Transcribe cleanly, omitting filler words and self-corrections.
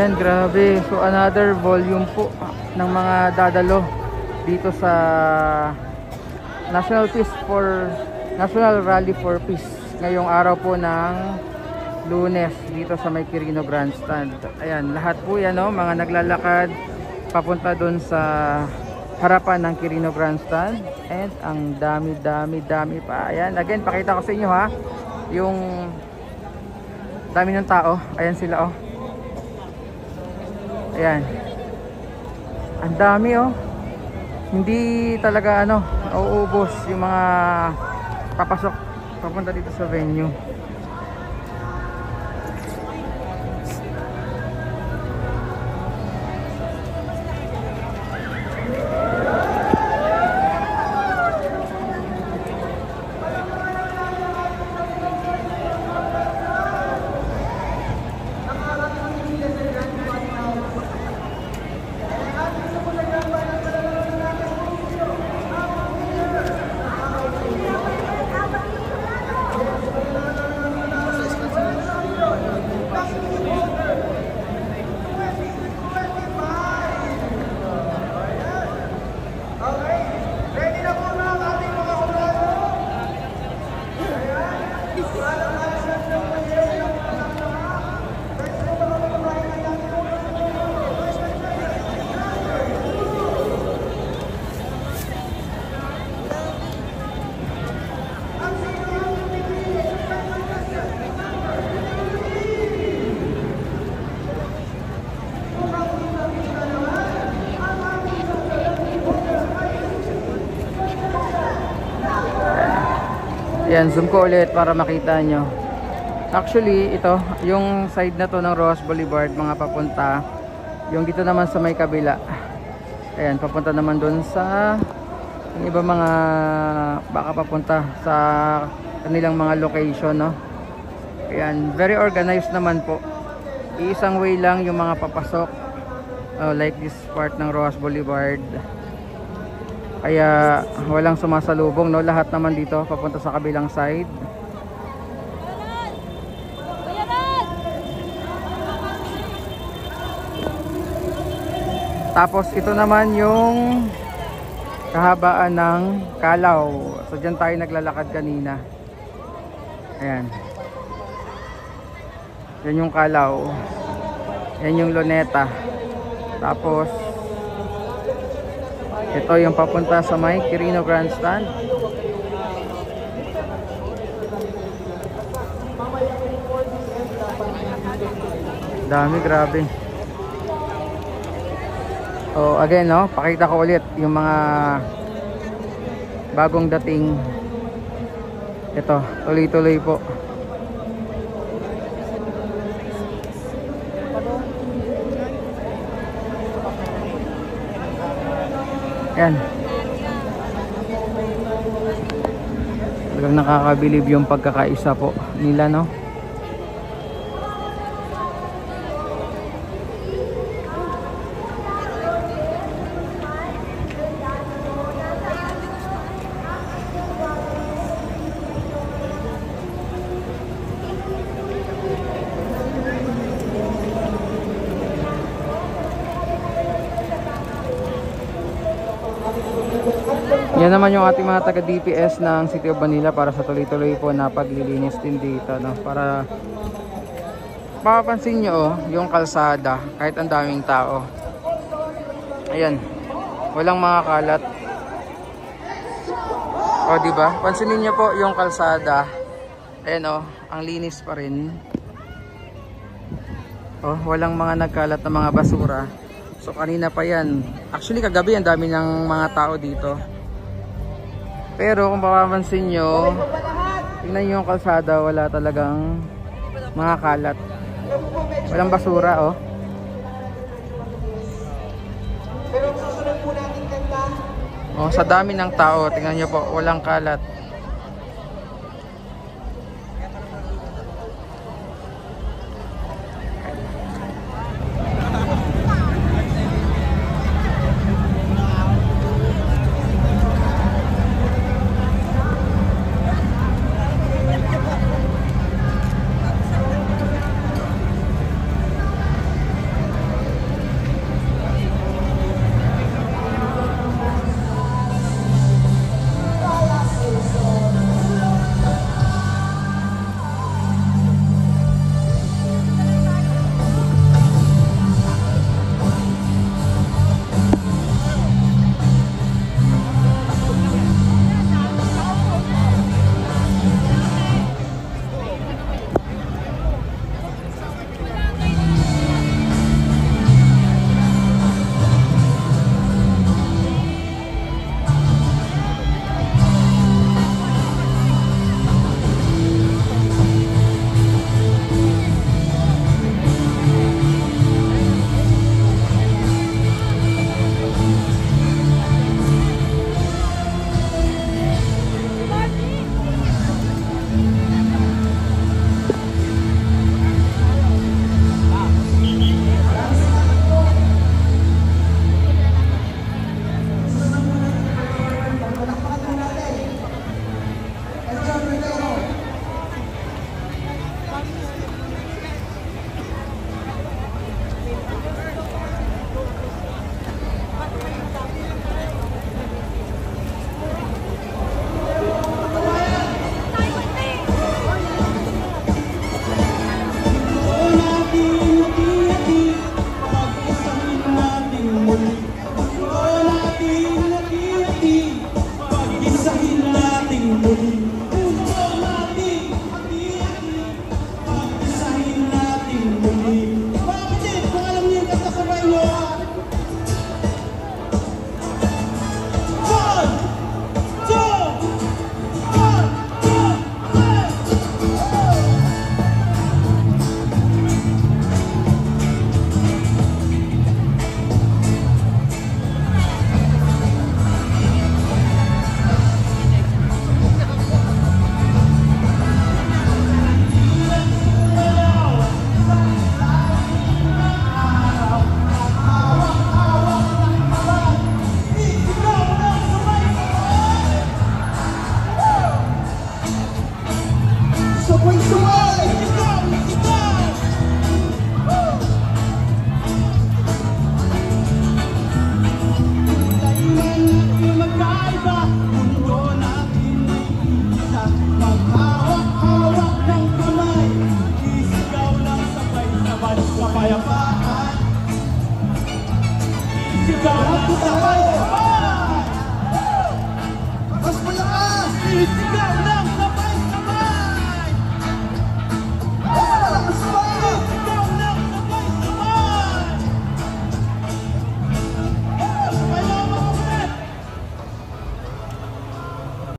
Ayan, grabe. So another volume po ng mga dadalo dito sa National Rally for Peace ngayong araw po ng Lunes dito sa may Quirino Grandstand. Ayan, lahat po yan, no, mga naglalakad papunta doon sa harapan ng Quirino Grandstand. And ang dami pa. Ayan, again, pakita ko sa inyo ha, yung dami ng tao. Ayan sila, oh. Ayan, ang dami, oh. Hindi talaga nauubos yung mga papasok papunta dito sa venue. Yan, zoom ko ulit para makita nyo. Actually, ito, yung side na to ng Roxas Boulevard, mga papunta. Yung dito naman sa may kabila. Ayan, papunta naman dun sa yung iba mga baka papunta sa kanilang mga location, no? Ayan, very organized naman po. Iisang way lang yung mga papasok. Like this part ng Roxas Boulevard. Kaya walang sumasalubong, no? Lahat naman dito papunta sa kabilang side. Tapos ito naman yung kahabaan ng Kalaw. So dyan tayo naglalakad kanina. Ayan. Yan yung Kalaw. Yan yung Luneta. Tapos ito yung papunta sa may Quirino Grandstand. Dami, grabe. Oh, again, no, pakita ko ulit yung mga bagong dating. Ito, tuloy-tuloy po. Yan. Talagang nakakabilib yung pagkakaisa po nila, no? Yan naman yung ating mga taga DPS ng City of Manila para sa tuloy-tuloy po na paglilinis din dito, no? Para mapapansin nyo, yung kalsada kahit ang daming tao, ayan, walang mga kalat. O, diba? Pansinin nyo po yung kalsada, ayan, o, ang linis pa rin. O, walang mga nagkalat na mga basura. So kanina pa yan, actually kagabi ang dami ng mga tao dito. Pero kung mapapansin nyo, tingnan nyo yung kalsada, wala talagang mga kalat. Walang basura, oh. Oh, sa dami ng tao, tingnan nyo po, walang kalat. Mas malakas! Isigaw na!